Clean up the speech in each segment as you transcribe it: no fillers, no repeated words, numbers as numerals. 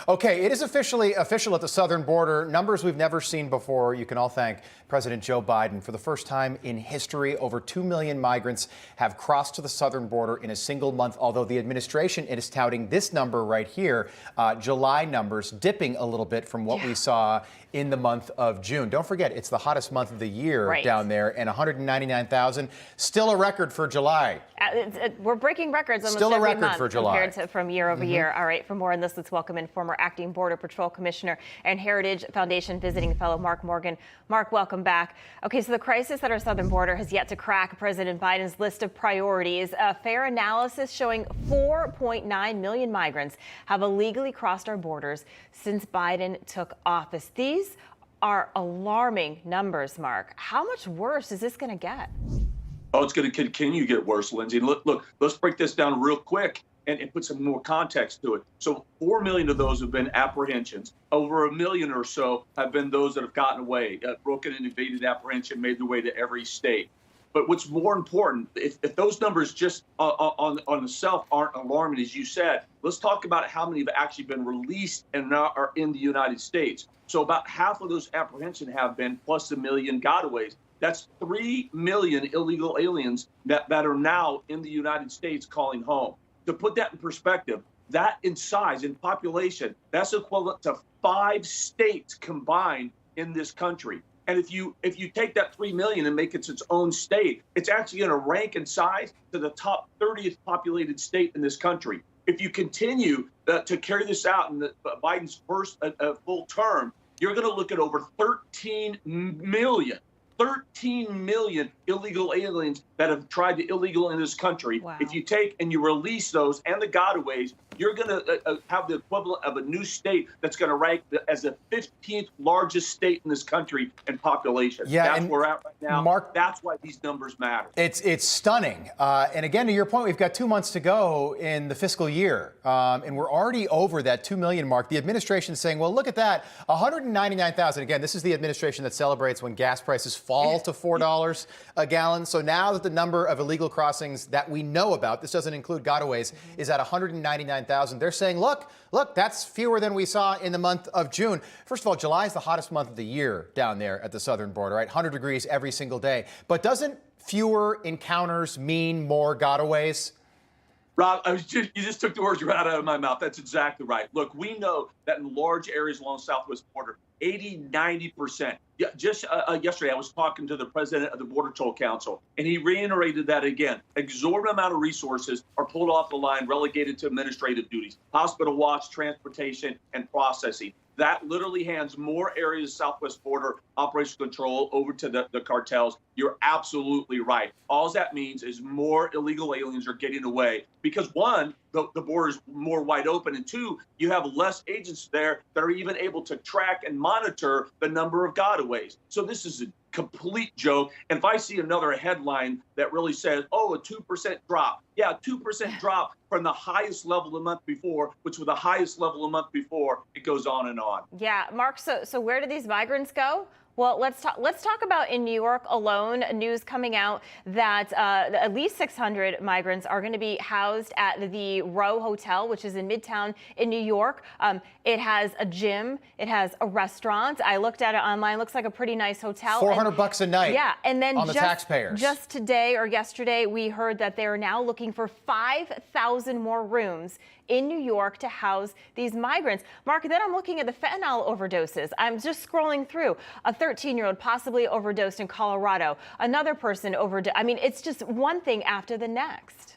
Okay, it is officially official at the southern border. Numbers we've never seen before. You can all thank President Joe Biden. For the first time in history, over 2 million migrants have crossed to the southern border in a single month, although the administration is touting this number right here, July numbers, dipping a little bit from what we saw in the month of June. Don't forget, it's the hottest month of the year down there, and 199,000, still a record for July. We're breaking records almost still a every record month for July. compared to from year over year. All right, for more on this, let's welcome in former acting Border Patrol Commissioner and Heritage Foundation visiting fellow Mark Morgan. Mark, welcome back. Okay, so the crisis at our southern border has yet to crack President Biden's list of priorities. A fair analysis showing 4.9 million migrants have illegally crossed our borders since Biden took office. These are alarming numbers, Mark. How much worse is this going to get? Oh, it's going to continue to get worse, Lindsay. Look, let's break this down real quick and put some more context to it. So 4 million of those have been apprehensions. Over 1 million or so have been those that have gotten away, broken and evaded apprehension, made their way to every state. But what's more important, if those numbers just on themselves aren't alarming, as you said, let's talk about how many have actually been released and now are in the United States. So about half of those apprehensions have been, plus 1 million gotaways. That's 3 million illegal aliens that are now in the United States calling home. To put that in perspective, that in size, in population, that's equivalent to 5 states combined in this country. And if you take that 3 million and make it its own state, it's actually going to rank in size to the top 30th populated state in this country. If you continue to carry this out in Biden's first full term, you're going to look at over 13 million illegal aliens that have tried to illegal in this country. Wow. If you take and you release those and the gotaways, you're going to have the equivalent of a new state that's going to rank as the 15th largest state in this country in population. Yeah, that's where we're at right now. Mark, that's why these numbers matter. It's stunning. And again, to your point, we've got 2 months to go in the fiscal year, and we're already over that 2 million mark. The administration is saying, well, look at that, 199,000. Again, this is the administration that celebrates when gas prices fall to $4 a gallon. So now that the number of illegal crossings that we know about, this doesn't include gotaways, is at 199,000. They're saying, look, that's fewer than we saw in the month of June. First of all, July is the hottest month of the year down there at the southern border, right? 100 degrees every single day. But doesn't fewer encounters mean more gotaways? Rob, you just took the words right out of my mouth. That's exactly right. Look, we know that in large areas along the southwest border, 80–90%. Just yesterday, I was talking to the president of the Border Patrol Council, and he reiterated that again. Exorbitant amount of resources are pulled off the line, relegated to administrative duties, hospital watch, transportation, and processing. That literally hands more areas of southwest border operational control over to the cartels. You're absolutely right. All that means is more illegal aliens are getting away because, one, the border is more wide open, and two, you have less agents there that are even able to track and monitor the number of gotaways. So this is a complete joke. And if I see another headline that really says, oh, a 2% drop. Yeah, 2% drop from the highest level the month before, which was the highest level the month before. It goes on and on. Yeah, Mark, so where do these migrants go? Well, let's talk about in New York alone. News coming out that at least 600 migrants are going to be housed at the Row Hotel, which is in Midtown in New York. It has a gym. It has a restaurant. I looked at it online. Looks like a pretty nice hotel. $400 a night. Yeah, and then on the taxpayers. Just today or yesterday, we heard that they are now looking for 5,000 more rooms in New York to house these migrants. Mark, then I'm looking at the fentanyl overdoses. I'm just scrolling through. A 13-year-old possibly overdosed in Colorado. Another person overdosed. I mean, it's just one thing after the next.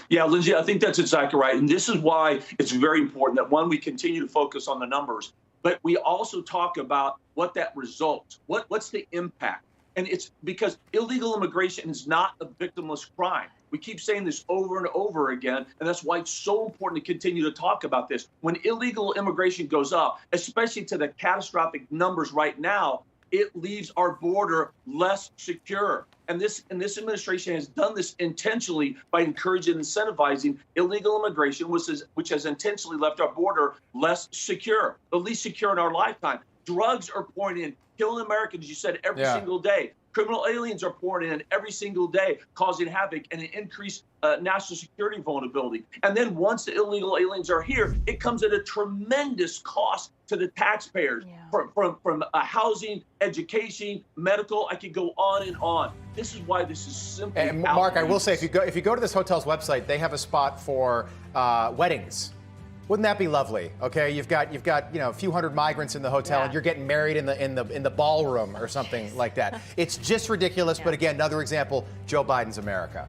Yeah, Lindsay, I think that's exactly right. And this is why it's very important that, one, we continue to focus on the numbers, but we also talk about what that results. What's the impact? And it's because illegal immigration is not a victimless crime. We keep saying this over and over again, and that's why it's so important to continue to talk about this. When illegal immigration goes up, especially to the catastrophic numbers right now, it leaves our border less secure. And this administration has done this intentionally by encouraging and incentivizing illegal immigration, which has intentionally left our border less secure, the least secure in our lifetime. Drugs are pouring in, killing Americans, you said, every single day. Criminal aliens are pouring in every single day, causing havoc and an increased national security vulnerability. And then once the illegal aliens are here, it comes at a tremendous cost to the taxpayers from housing, education, medical. I could go on and on. This is why this is simply. And Mark, I will say, if you go to this hotel's website, they have a spot for weddings. Wouldn't that be lovely? Okay, you've got a few hundred migrants in the hotel, and you're getting married in the ballroom or something like that. It's just ridiculous. But again, another example: Joe Biden's America.